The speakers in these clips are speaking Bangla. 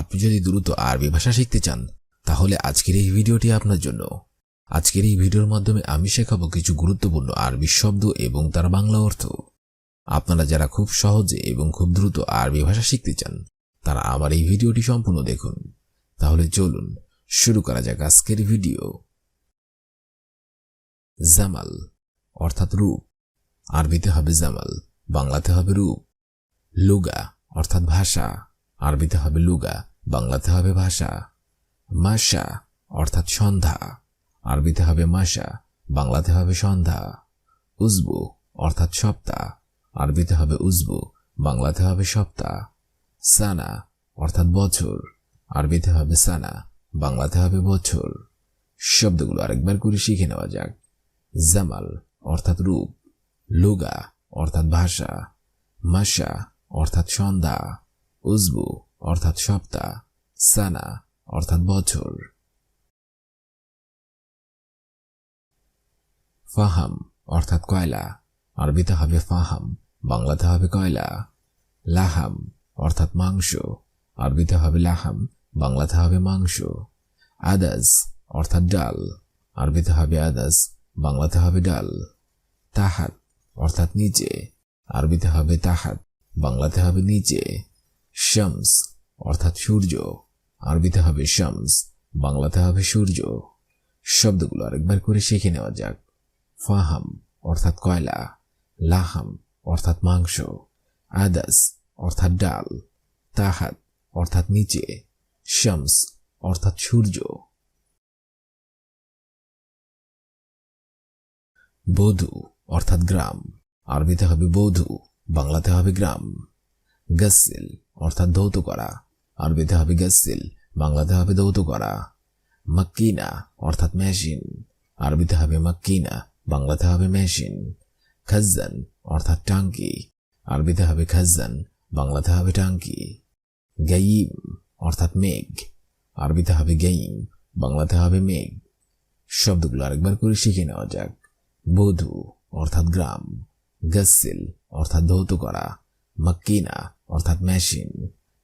আপনি যদি দ্রুত আরবি ভাষা শিখতে চান তাহলে আজকের এই ভিডিওটি আপনার জন্য। আজকের এই ভিডিওর মাধ্যমে আমি শেখাবো কিছু গুরুত্বপূর্ণ আরবি শব্দ এবং তার বাংলা অর্থ। আপনারা যারা খুব সহজে এবং খুব দ্রুত আরবি ভাষা শিখতে চান তারা আমার এই ভিডিওটি সম্পূর্ণ দেখুন। তাহলে চলুন শুরু করা যাক আজকের ভিডিও। জামাল অর্থাৎ রূপ, আরবিতে হবে জামাল, বাংলাতে হবে রূপ। লুগা অর্থাৎ ভাষা, আরবিতে হবে লুগা, বাংলাতে হবে ভাষা। মাসা অর্থাৎ সন্ধ্যা, আরবিতে হবে মাসা, বাংলাতে হবে সন্ধ্যা। উজবু অর্থাৎ সপ্তাহ, আরবিতে হবে উজবু, বাংলাতে হবে সপ্তাহ। সানা অর্থাৎ বছর, আরবিতে হবে সানা, বাংলাতে হবে বছর। শব্দগুলো আরেকবার করে শিখে নেওয়া যাক। জামাল অর্থাৎ রূপ, লুগা অর্থাৎ ভাষা, মাসা অর্থাৎ সন্ধ্যা, উজবু অর্থাৎ সপ্তাহ, সানা অর্থাৎ বছর। ফাহাম অর্থাৎ কয়লা, আরবিতে হবে ফাহাম, বাংলাতে হবে কয়লা। লাহাম অর্থাৎ মাংস, আরবিতে হবে লাহাম, বাংলাতে হবে মাংস। আদাস অর্থাৎ ডাল, আরবিতে হবে আদাস, বাংলাতে হবে ডাল। তাহাত অর্থাৎ নিচে, আরবিতে হবে তাহাত, বাংলাতে হবে নিচে। শামস অর্থাৎ সূর্য, আরবিতে হবে শামস, বাংলাতে হবে সূর্য। শব্দগুলো আরেকবার করে শিখে নেওয়া যাক। ফাহাম অর্থাৎ কয়লা, লাহাম অর্থাৎ মাংস, আদাস অর্থাৎ ডাল, তাহাত অর্থাৎ নিচে, শামস অর্থাৎ সূর্য। বধূ অর্থাৎ গ্রাম, আরবিতে হবে বধূ, বাংলাতে হবে গ্রাম। গাসিল অর্থাৎ ধৌত করা, আরবিতে হবে গাসিল, বাংলাতে হবে ধৌত করা। মাক্কিনা অর্থাৎ মেশিন, আরবিতে হবে মাক্কিনা, বাংলাতে হবে মেশিন। খাজ্জান অর্থাৎ টাঙ্কি, আরবিতে হবে খাজ্জান, বাংলাতে হবে টাঙ্কি। গাইম অর্থাৎ মেঘ, আরবিতে হবে গাইম, বাংলাতে হবে মেঘ। শব্দগুলো আরেকবার করে শিখে নেওয়া যাক। বধূ অর্থাৎ গ্রাম, গাসিল অর্থাৎ ধৌত করা, মাক্কিনা অর্থাৎ মেশিন,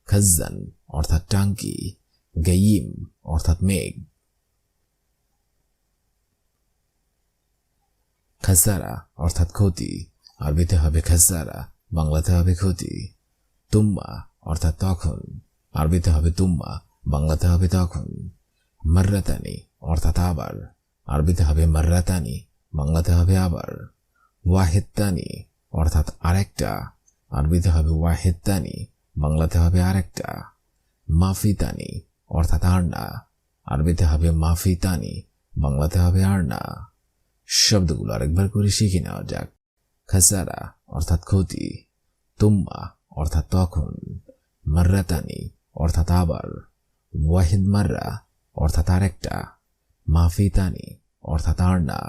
খাজ্জান অর্থাৎ টাঙ্কি, গাইম অর্থাৎ মেঘ। খাসারা অর্থাৎ ক্ষতি, আরবিতে হবে খাসারা, বাংলাতে হবে ক্ষতি। তুম্মা অর্থাৎ তখন, আরবিতে হবে তুম্মা, বাংলাতে হবে তখন। মাররাতানি অর্থাৎ আবার, আরবিতে হবে মাররাতানি, বাংলাতে হবে আবার। ওয়াহেদানি অর্থাৎ আরেকটা, আরবিতে হবে ওয়াহেদানি, বাংলাতে হবে আরেকটা। মাফিতানি অর্থাৎ আরনা, আরবিতে হবে মাফিতানি, বাংলাতে হবে আরনা। শব্দগুলো আরেকবার করে শিখে নেওয়া যাক। খাসারা অর্থাৎ ক্ষতি, তুম্মা অর্থাৎ তখন, মাররাতানি অর্থাৎ আবার, ওয়াহিদ মাররা অর্থাৎ আরেকটা, মাফিতানি অর্থাৎ আরনা।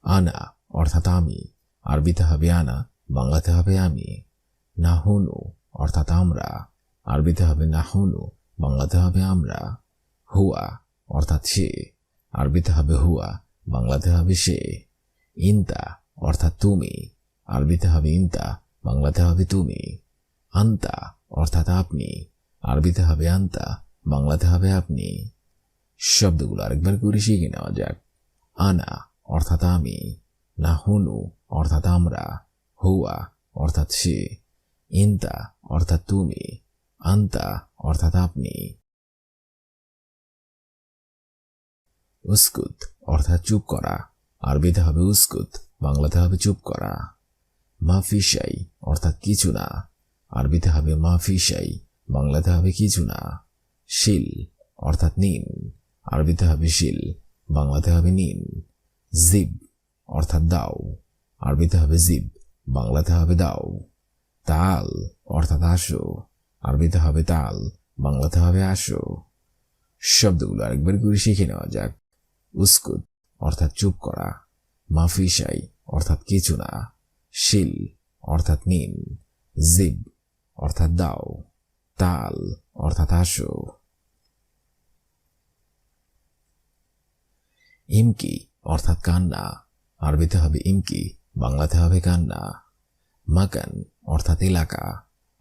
আনা অর্থাৎ আমি, আরবিতে হবে আনা, বাংলাতে হবে আমি। নাহুনু অর্থাৎ আমরা, আরবিতে হবে নাহুনু, বাংলাতে হবে আমরা। হুয়া অর্থাৎ সে, আরবিতে হবে হুয়া, বাংলাতে হবে সে। ইনতা অর্থাৎ তুমি, আরবিতে হবে ইনতা, বাংলাতে হবে তুমি। আন্তা অর্থাৎ আপনি, আরবিতে হবে আন্তা, বাংলাতে হবে আপনি। শব্দগুলো আরেকবার করে শিখে নেওয়া যাক। আনা অর্থাৎ আমি, নাহুনু অর্থাৎ আমরা, হুয়া অর্থাৎ সে, ইনতা অর্থাৎ তুমি, আন্তা অর্থাৎ আপনি। উস্কুত অর্থাৎ চুপ করা, আরবিতে হবে উস্কুত, বাংলাতে হবে চুপ করা। মাফিসাই অর্থাৎ কিছু না, আরবিতে হবে মাফিসাই, বাংলাতে হবে কিছু না। শিল অর্থাৎ নিন, আরবিতে হবে শিল, বাংলাতে হবে নিন। জিব অর্থাৎ দাও, আরবিতে হবে জিব, বাংলাতে হবে দাও। তাল অর্থাৎ আসো, আরবিতে হবে তাল, বাংলাতে হবে আসো। শব্দগুলো আরেকবার করে শিখে নেওয়া যাক। উস্কুত অর্থাৎ চুপ করা, মাফিসাই অর্থাৎ কিছু না, শিল অর্থাৎ নিন, জিব অর্থাৎ দাও, তাল অর্থাৎ আসো। ইমকি অর্থাৎ কান্না, আরবিতে হবে ইমকি, বাংলাতে হবে কান্না। মাকান অর্থাৎ এলাকা,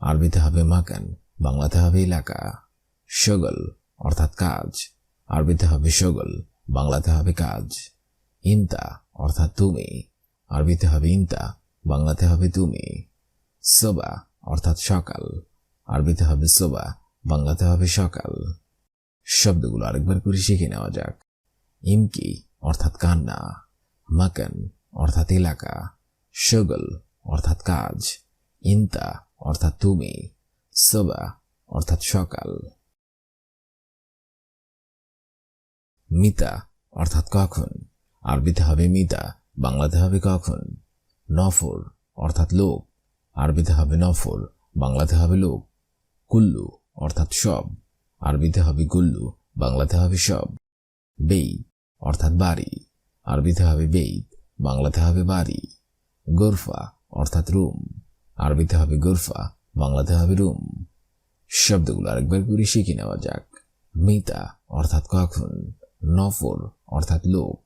আরবিতে হবে মাকান, বাংলাতে হবে এলাকা। শগল অর্থাৎ কাজ, আরবিতে হবে শগল, বাংলাতে হবে কাজ। ইনতা অর্থাৎ তুমি, আরবিতে হবে ইনতা, বাংলাতে হবে তুমি। সোবা অর্থাৎ সকাল, আরবিতে হবে সোবা, বাংলাতে হবে সকাল। শব্দগুলো আরেকবার করে শিখে নেওয়া যাক। ইমকি অর্থাৎ কান্না, মাকান অর্থাৎ এলাকা, শগল অর্থাৎ কাজ, ইনতা অর্থাৎ তুমি, সোবা অর্থাৎ সকাল। মিতা অর্থাৎ কখন, আরবিতে হবে মিতা, বাংলাতে হবে কখন। নফর অর্থাৎ লোক, আরবিতে হবে নফর, বাংলাতে হবে লোক। কুল্লু অর্থাৎ সব, আরবিতে হবে কুল্লু, বাংলাতে হবে সব। বেইত অর্থাৎ বাড়ি, আরবিতে হবে বেইত, বাংলাতে হবে বাড়ি। গোরফা অর্থাৎ রুম, আরবিতে হবে গোরফা, বাংলাতে হবে রুম। শব্দগুলো আরেকবার করে শিখে নেওয়া যাক। মিতা অর্থাৎ কখন, নফর অর্থাৎ লোক,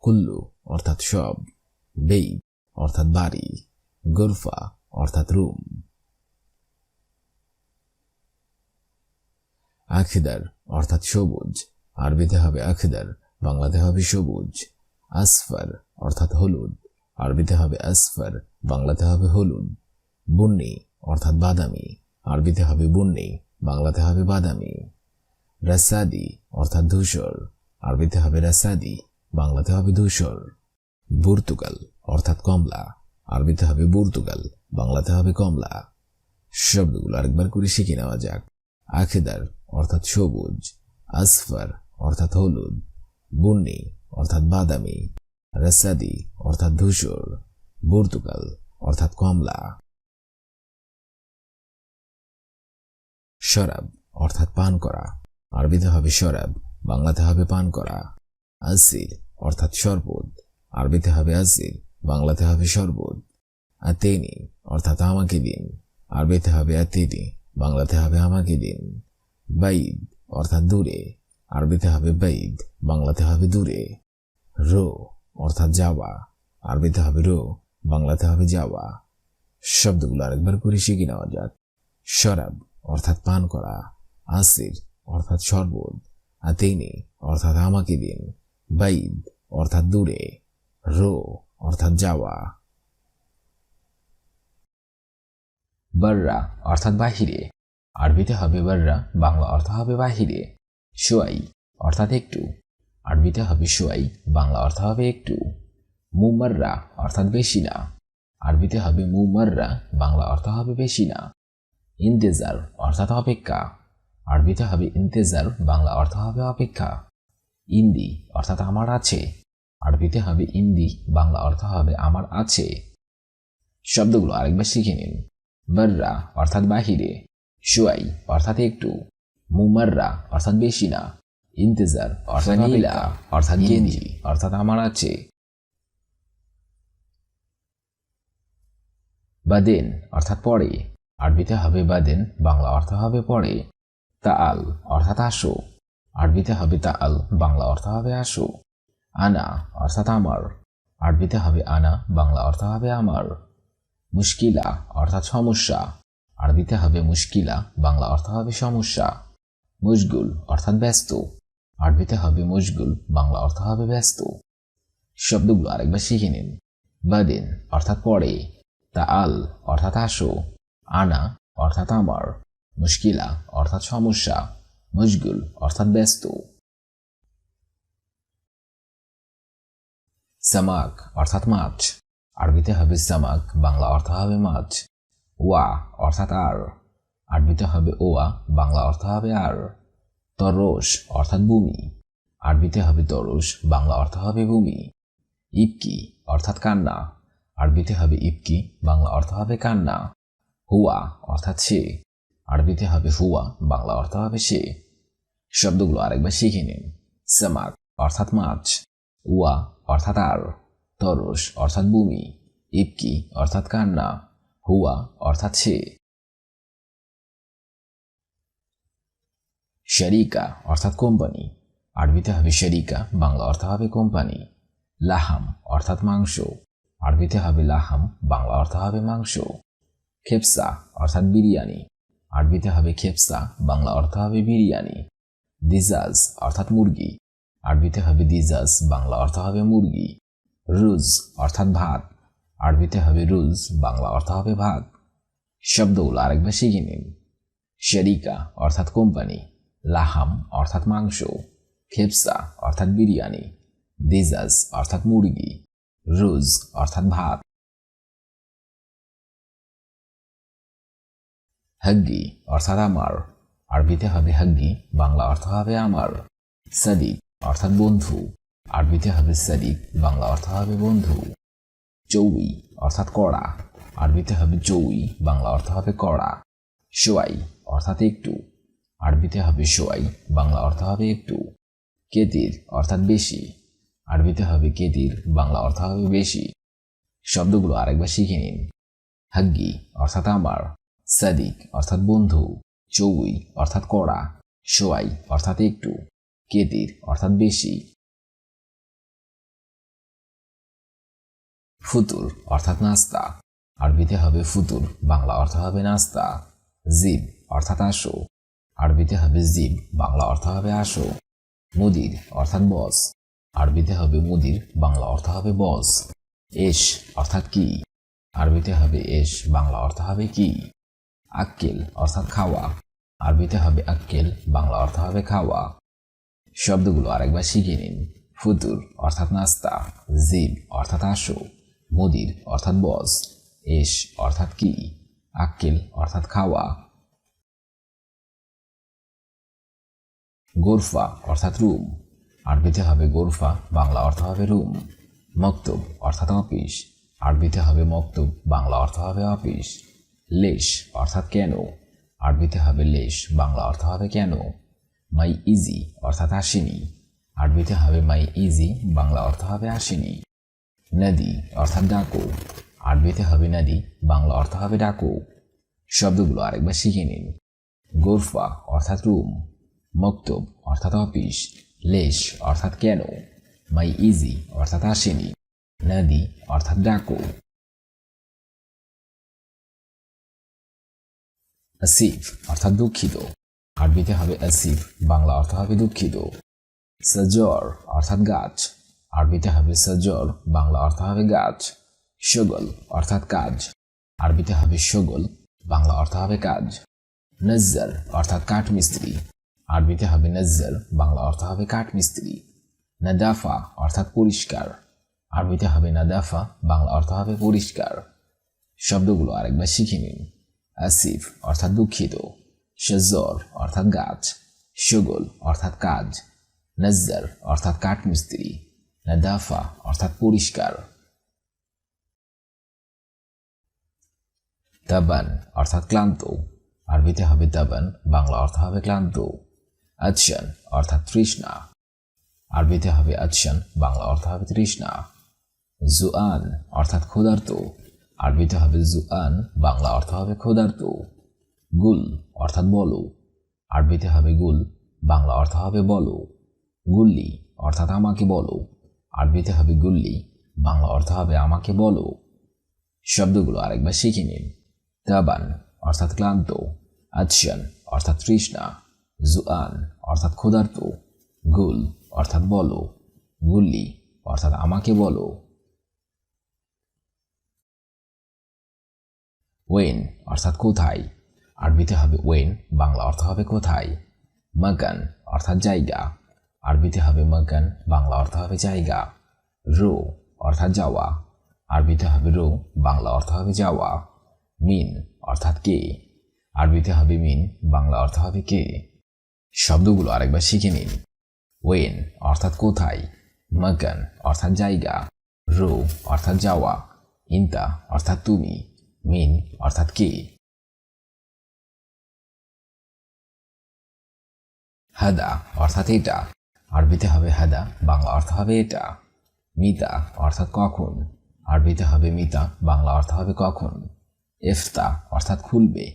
কুল্লু অর্থাৎ সব, বেইত অর্থাৎ বাড়ি, গোরফা অর্থাৎ রুম। আখিদার অর্থাৎ সবুজ, আরবিতে হবে আখিদার, বাংলাতে হবে সবুজ। আসফার অর্থাৎ হলুদ, আরবিতে হবে আসফার, বাংলাতে হবে হলুদ। বুন্নি অর্থাৎ বাদামি, আরবিতে হবে বুন্নি, বাংলাতে হবে বাদামি। রাসাদি অর্থাৎ ধূসর, আরবিতে হবে রাসাদি, বাংলাতে হবে ধূসর। বুর্তুকাল অর্থাৎ কমলা, আরবিতে হবে বুর্তুকাল, বাংলাতে হবে কমলা। শব্দগুলো আরেকবার করে শিখে নেওয়া যাক। আখিদার অর্থাৎ সবুজ, আসফার অর্থাৎ হলুদ, বুন্নি অর্থাৎ বাদামি, রাসাদি অর্থাৎ ধূসর, বুর্তুকাল অর্থাৎ কমলা। শরাব অর্থাৎ পান করা, আরবিতে হবে শরাব, বাংলাতে হবে পান করা। আসির অর্থাৎ শরবত, আরবিতে হবে আসির, বাংলাতে হবে শরবত। আতেনি অর্থাৎ আমাকে দিন, আরবিতে হবে আতেনি, বাংলাতে হবে আমাকে দিন। বাইদ অর্থাৎ দূরে, আরবিতে হবে বাইদ, বাংলাতে হবে দূরে। রো অর্থাৎ যাওয়া, আরবিতে হবে রো, বাংলাতে হবে যাওয়া। শব্দগুলো আরেকবার করে শিখে নেওয়া যাক। শরাব অর্থাৎ পান করা, আসির অর্থাৎ শরবত, আতেনি অর্থাৎ আমাকে দিন, বাইদ অর্থাৎ দূরে, রো অর্থাৎ যাওয়া। বাররা অর্থাৎ বাহিরে, আরবিতে হবে বাররা, বাংলা অর্থ হবে বাহিরে। শোয়াই অর্থাৎ একটু, আরবিতে হবে শোয়াই, বাংলা অর্থ হবে একটু। মুমাররা অর্থাৎ বেশি না, আরবিতে হবে মুমাররা, বাংলা অর্থ হবে বেশি না। ইন্তেজার অর্থাৎ অপেক্ষা, আরবিতে হবে ইন্তেজার, বাংলা অর্থ হবে অপেক্ষা। ইন্দি অর্থাৎ আমার আছে, আরবিতে হবে ইন্দি, বাংলা অর্থ হবে আমার আছে। শব্দগুলো আরেকবার শিখে নিন। বাররা অর্থাৎ বাহিরে, শোয়াই অর্থাৎ একটু, মুমাররা অর্থাৎ বেশি না, ইন্তেজার অর্থাৎ নীলা অর্থাৎ গেঞ্জি অর্থাৎ আমার আছে। বাদেন অর্থাৎ পরে, আরবিতে হবে বাদেন, বাংলা অর্থ হবে পরে। তাআল অর্থাৎ আসো, আরবিতে হবে তাআল, বাংলা অর্থ হবে আসো। আনা অর্থাৎ আমার, আরবিতে হবে আনা, বাংলা অর্থ হবে আমার। মুশকিলা অর্থাৎ সমস্যা, আরবিতে হবে মুশকিলা, বাংলা অর্থ হবে সমস্যা। মশগুল অর্থাৎ ব্যস্ত, আরবিতে হবে মশগুল, বাংলা অর্থ হবে ব্যস্ত। শব্দগুলো আরেকবার শিখে নিন। বাদেন অর্থাৎ পরে, তাআল অর্থাৎ আসো, আনা অর্থাৎ আমার, মুশকিলা অর্থাৎ সমস্যা, মশগুল অর্থাৎ ব্যস্ত। সামাক অর্থাৎ মাছ, আরবিতে হবে সামাক, বাংলা অর্থ হবে মাছ। ওয়া অর্থাৎ আর, আরবিতে হবে ওয়া, বাংলা অর্থ হবে আর। তরস অর্থাৎ ভূমি, আরবিতে হবে তরস, বাংলা অর্থ হবে ভূমি। ইবকি অর্থাৎ কান্না, আরবিতে হবে ইবকি, বাংলা অর্থ হবে কান্না। হুয়া অর্থাৎ সে, আরবিতে হবে হুয়া, বাংলা অর্থ হবে সে। শব্দগুলো আরেকবার শিখে নিন। সামাক অর্থাৎ মাছ, ওয়া অর্থাৎ আর, তরস অর্থাৎ ভূমি, ইবকি অর্থাৎ কান্না, হুয়া অর্থাৎ সে। শরিকা অর্থাৎ কোম্পানি, আরবিতে হবে শরিকা, বাংলা অর্থ হবে কোম্পানি। লাহাম অর্থাৎ মাংস, আরবিতে হবে লাহাম, বাংলা অর্থ হবে মাংস। খেপসা অর্থাৎ বিরিয়ানি, আরবিতে হবে খেপসা, বাংলা অর্থ হবে বিরিয়ানি। দিজাজ অর্থাৎ মুরগি, আরবিতে হবে দিজাজ, বাংলা অর্থ হবে মুরগি। রুজ অর্থাৎ ভাত, আরবিতে হবে রুজ, বাংলা অর্থ হবে ভাত। শব্দগুলো আরেকবার শিখে নিন। শরিকা অর্থাৎ কোম্পানি, লাহাম অর্থাৎ মাংস, খেপসা অর্থাৎ বিরিয়ানি, দিজাজ অর্থাৎ মুরগি, রুজ অর্থাৎ ভাত। হাগ্গি অর্থাৎ আমার, আরবিতে হবে হাগ্গি, বাংলা অর্থ হবে আমার। সাদিক অর্থাৎ বন্ধু, আরবিতে হবে সাদিক, বাংলা অর্থ হবে বন্ধু। চৌই অর্থাৎ কড়া, আরবিতে হবে চৌই, বাংলা অর্থ হবে কড়া। সোয়াই অর্থাৎ একটু, আরবিতে হবে সোয়াই, বাংলা অর্থ হবে একটু। কেতির অর্থাৎ বেশি, আরবিতে হবে কেতির, বাংলা অর্থ হবে বেশি। শব্দগুলো আরেকবার শিখে নিন। হাগ্গি অর্থাৎ আমার, সাদিক অর্থাৎ বন্ধু, চৌই অর্থাৎ কড়া, সোয়াই অর্থাৎ একটু, কেতির অর্থাৎ বেশি। ফুতুর অর্থাৎ নাস্তা, আরবিতে হবে ফুতুর, বাংলা অর্থ হবে নাস্তা। জিব অর্থাৎ আসো, আরবিতে হবে জিব, বাংলা অর্থ হবে আসো। মুদির অর্থাৎ বস, আরবিতে হবে মুদির, বাংলা অর্থ হবে বস। এশ অর্থাৎ কি, আরবিতে হবে এশ, বাংলা অর্থ হবে কি। আক্কেল অর্থাৎ খাওয়া, আরবিতে হবে আক্কেল, বাংলা অর্থ হবে খাওয়া। শব্দগুলো আরেকবার শিখে নিন। ফুতুর অর্থাৎ নাস্তা, জিব অর্থাৎ আসো, মুদির অর্থাৎ বস, এশ অর্থাৎ কি, আক্কেল অর্থাৎ খাওয়া। গোরফা অর্থাৎ রুম, আরবিতে হবে গোরফা, বাংলা অর্থ হবে রুম। মক্তব অর্থাৎ অফিস, আরবিতে হবে মক্তব, বাংলা অর্থ হবে অফিস। লেশ অর্থাৎ কেন, আরবিতে হবে লেশ, বাংলা অর্থ হবে কেন। মাই ইজি অর্থাৎ আসেনি, আরবিতে হবে মাই ইজি, বাংলা অর্থ হবে আসেনি। নদী অর্থাৎ ডাকো, আরবিতে হবে নদী, বাংলা অর্থ হবে ডাকো। শব্দগুলো আরেকবার শিখে নিন। গোরফা অর্থাৎ রুম, মক্তব অর্থাৎ অফিস, লেশ অর্থাৎ কেন, মাই ইজি অর্থাৎ আসেনি, নদী অর্থাৎ ডাকো। আসিফ অর্থাৎ দুঃখিত, আরবিতে হবে আসিফ, বাংলা অর্থ হবে দুঃখিত। সজর অর্থাৎ গাছ, আরবিতে হবে সজর, বাংলা অর্থ হবে গাছ। শগল অর্থাৎ কাজ, আরবিতে হবে শগল, বাংলা অর্থ হবে কাজ। নজ্জার অর্থাৎ কাঠমিস্ত্রি, আরবিতে হবে নজ্জার, বাংলা অর্থ হবে কাঠমিস্ত্রি। নাদাফা অর্থাৎ পরিষ্কার, আরবিতে হবে নাদাফা, বাংলা অর্থ হবে পরিষ্কার। শব্দগুলো আরেকবার শিখে নিন। আসিফ অর্থাৎ দুঃখিত, সজর অর্থাৎ গাছ, শগল অর্থাৎ কাজ, নজ্জার অর্থাৎ কাঠমিস্ত্রি, নাদাফা অর্থাৎ পরিষ্কার। তাবান অর্থাৎ ক্লান্ত, আরবিতে হবে তাবান, বাংলা অর্থ হবে ক্লান্ত। আচ্ছান অর্থাৎ তৃষ্ণা, আরবিতে হবে আচ্ছান, বাংলা অর্থ হবে তৃষ্ণা। জুআন অর্থাৎ ক্ষুধার্ত, আরবিতে হবে জুআন, বাংলা অর্থ হবে ক্ষুধার্ত। গুল অর্থাৎ বলো, আরবিতে হবে গুল, বাংলা অর্থ হবে বলো। গুল্লি অর্থাৎ আমাকে বলো, আরবিতে হবে গুল্লি, বাংলা অর্থ হবে আমাকে বলো। শব্দগুলো আরেকবার শিখে নিন। তাবান অর্থাৎ ক্লান্ত, আচ্ছান অর্থাৎ তৃষ্ণা, জুআন অর্থাৎ ক্ষুধার্ত, গুল অর্থাৎ বলো, গুল্লি অর্থাৎ আমাকে বলো। ওয়েন অর্থাৎ কোথায়, আরবিতে হবে ওয়েন, বাংলা অর্থ হবে কোথায়। মাকান অর্থাৎ জায়গা, আরবিতে হবে মাকান, বাংলা অর্থ হবে জায়গা। রো অর্থাৎ যাওয়া, আরবিতে হবে রো, বাংলা অর্থ হবে যাওয়া। মিন অর্থাৎ কে, আরবিতে হবে মিন, বাংলা অর্থ হবে কে। শব্দগুলো আরেকবার শিখে নিন। ওয়েন অর্থাৎ কোথায়, মাকান অর্থাৎ জায়গা, রো অর্থাৎ যাওয়া, ইন্তা অর্থাৎ তুমি, মিন অর্থাৎ কে। হাদা অর্থাৎ এটা, আরবিতে হবে হাদা, বাংলা অর্থ হবে এটা। মিতা অর্থাৎ কখন, আরবিতে হবে মিতা, বাংলা অর্থ হবে কখন। ইফতা অর্থাৎ খুলবে,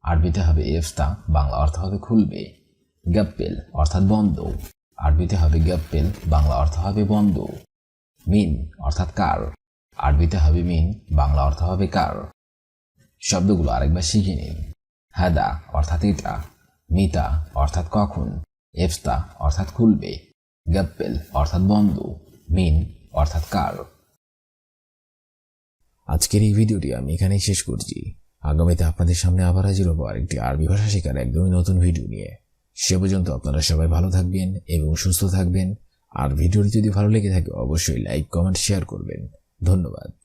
আরবিতে হবে ইফতা, বাংলা অর্থ হবে খুলবে। গাপ্পেল অর্থাৎ বন্ধ, আরবিতে হবে গাপ্পেল, বাংলা অর্থ হবে বন্ধ। মিন অর্থাৎ কার, আরবিতে হবে মিন, বাংলা অর্থ হবে কার। শব্দগুলো আরেকবার শিখে নিন। হাদা অর্থাৎ এটা, মিতা অর্থাৎ কখন, এফতা অর্থাৎ খুলবে, গাপ্পেল অর্থাৎ বন্ধ, মিন অর্থাৎ কার। আজকের এই ভিডিওটি আমি এখানেই শেষ করছি। আগামীতে আপনাদের সামনে আবার হাজির হবো আরেকটি আরবি ভাষা শেখার একদমই নতুন ভিডিও নিয়ে। সে পর্যন্ত আপনারা সবাই ভালো থাকবেন এবং সুস্থ থাকবেন। আর ভিডিওটি যদি ভালো লেগে থাকে অবশ্যই লাইক, কমেন্ট, শেয়ার করবেন। ধন্যবাদ।